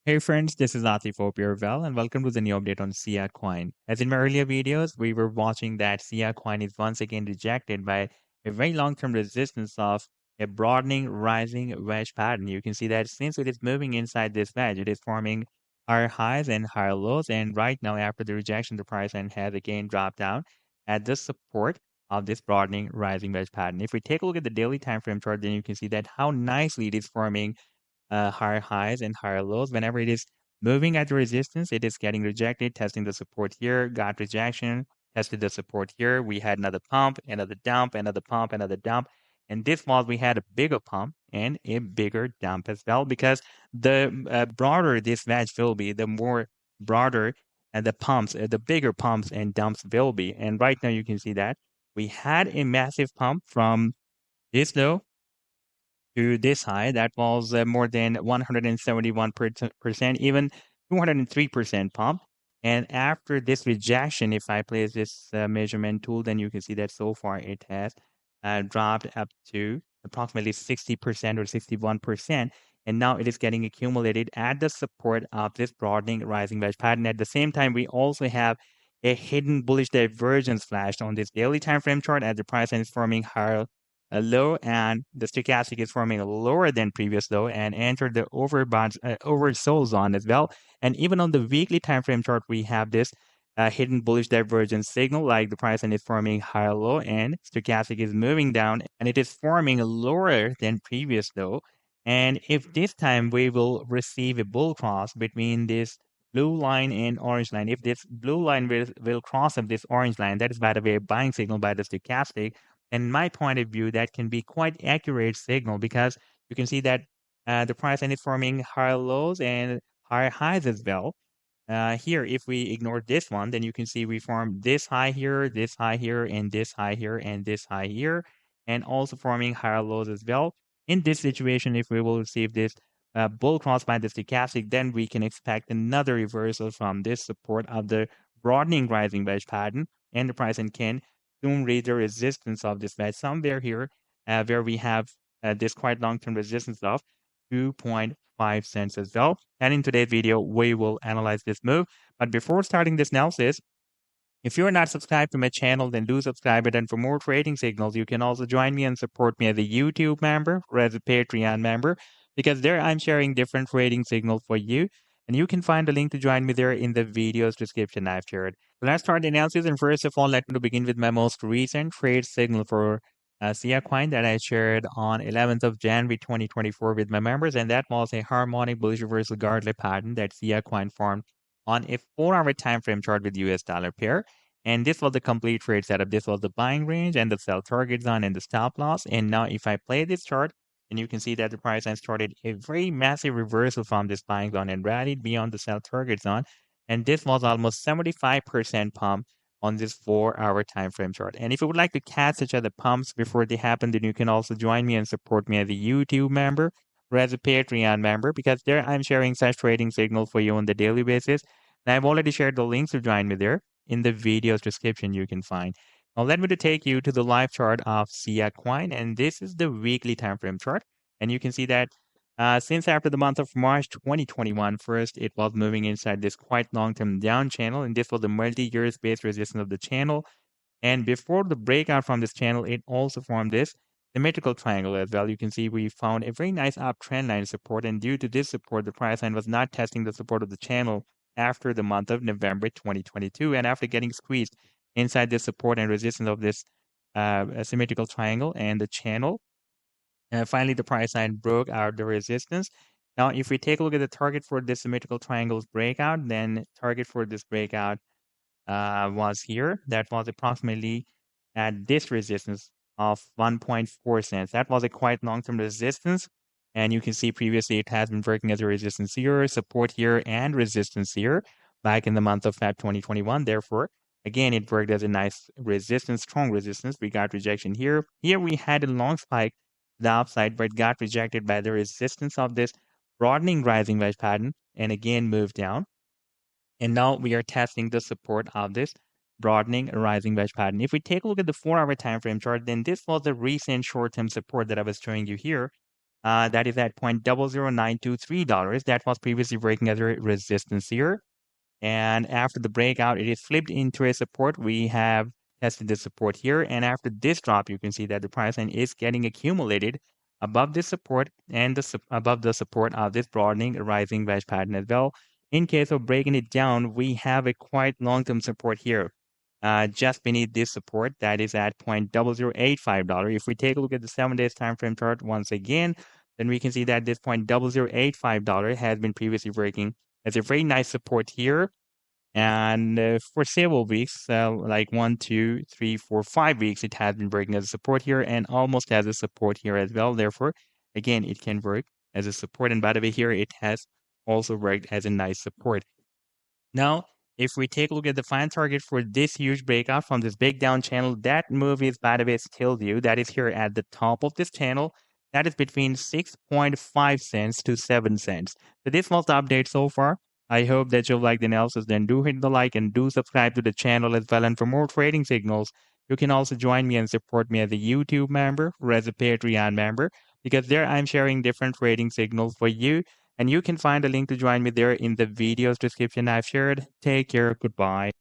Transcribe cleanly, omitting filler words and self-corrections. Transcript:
Hey friends, this is Atif. Hope you're well, and welcome to the new update on SIA Coin. As in my earlier videos, we were watching that SIA Coin is once again rejected by a very long-term resistance of a broadening rising wedge pattern. You can see that since it is moving inside this wedge, it is forming higher highs and higher lows. And right now, after the rejection, the price and has again dropped down at the support of this broadening rising wedge pattern. If we take a look at the daily time frame chart, then you can see that how nicely it is forming higher highs and higher lows. Whenever it is moving at the resistance, it is getting rejected, testing the support here, got rejection, tested the support here. We had another pump, another dump, another pump, another dump. And this was we had a bigger pump and a bigger dump as well because the broader this wedge will be, the more broader the pumps, the bigger pumps and dumps will be. And right now you can see that we had a massive pump from this low to this high. That was more than 171%, even 203% pump. And after this rejection, if I place this measurement tool, then you can see that so far it has dropped up to approximately 60% or 61%. And now it is getting accumulated at the support of this broadening rising wedge pattern. At the same time, we also have a hidden bullish divergence flashed on this daily time frame chart as the price is forming higher a low, and the stochastic is forming a lower than previous low and entered the oversold zone as well. And even on the weekly time frame chart, we have this hidden bullish divergence signal, like the price is forming higher low and stochastic is moving down and it is forming lower than previous low. And if this time we will receive a bull cross between this blue line and orange line, if this blue line will cross up this orange line, that is by the way a buying signal by the stochastic. In my point of view, that can be quite accurate signal because you can see that the price is forming higher lows and higher highs as well. Here, if we ignore this one, then you can see we form this high here, this high here, and this high here, and this high here, and also forming higher lows as well. In this situation, if we will receive this bull cross by the stochastic, then we can expect another reversal from this support of the broadening rising wedge pattern, and the price can soon reach the resistance of this wedge somewhere here, where we have this quite long-term resistance of 2.5 cents as well. And in today's video, we will analyze this move. But before starting this analysis, if you're not subscribed to my channel, then do subscribe it. And for more trading signals, you can also join me and support me as a YouTube member or as a Patreon member, because there I'm sharing different trading signals for you. And you can find the link to join me there in the video's description I've shared. Let's start the analysis. And first of all, let me begin with my most recent trade signal for Siacoin that I shared on 11th of January 2024 with my members. And that was a harmonic bullish reversal Gartley pattern that Siacoin formed on a 4-hour time frame chart with US dollar pair. And this was the complete trade setup. This was the buying range and the sell target zone and the stop loss. And now if I play this chart, and you can see that the price has started a very massive reversal from this buying zone and rallied beyond the sell target zone. And this was almost 75% pump on this 4-hour time frame chart. And if you would like to catch such other pumps before they happen, then you can also join me and support me as a YouTube member or as a Patreon member, because there I'm sharing such trading signals for you on the daily basis. And I've already shared the links to join me there in the video's description you can find. Now let me to take you to the live chart of Siacoin, and this is the weekly time frame chart. And you can see that since after the month of March 2021, first it was moving inside this quite long-term down channel, and this was the multi-year space resistance of the channel. And before the breakout from this channel, it also formed this symmetrical triangle as well. You can see we found a very nice uptrend line support, and due to this support, the price line was not testing the support of the channel after the month of November 2022, and after getting squeezed inside the support and resistance of this symmetrical triangle and the channel. Finally, the price line broke out the resistance. Now, if we take a look at the target for this symmetrical triangle's breakout, then target for this breakout was here. That was approximately at this resistance of 1.4 cents. That was a quite long-term resistance. And you can see previously it has been working as a resistance here, support here, and resistance here back in the month of Feb 2021. Therefore, again, it worked as a nice resistance, strong resistance. We got rejection here. Here we had a long spike to the upside, but got rejected by the resistance of this broadening rising wedge pattern and again moved down. And now we are testing the support of this broadening rising wedge pattern. If we take a look at the 4-hour time frame chart, then this was the recent short-term support that I was showing you here. that is at $0.00923. That was previously breaking as a resistance here. And after the breakout, it is flipped into a support. We have tested the support here. And after this drop, you can see that the price line is getting accumulated above this support and above the support of this broadening rising wedge pattern as well. In case of breaking it down, we have a quite long-term support here. Just beneath this support, that is at $0.0085. If we take a look at the 7 days time frame chart once again, then we can see that this $0.0085 has been previously breaking as a very nice support here. And for several weeks, like 1, 2, 3, 4, 5 weeks, it has been breaking as a support here and almost as a support here as well. Therefore, again, it can work as a support. And by the way, here it has also worked as a nice support. Now, if we take a look at the final target for this huge breakout from this big down channel, that move is, by the way, still due. That is here at the top of this channel. That is between 6.5 cents to 7 cents. So this was the update so far. I hope that you like the analysis. Then do hit the like and do subscribe to the channel as well. And for more trading signals, you can also join me and support me as a YouTube member or as a Patreon member, because there I'm sharing different trading signals for you. And you can find a link to join me there in the video's description I've shared. Take care. Goodbye.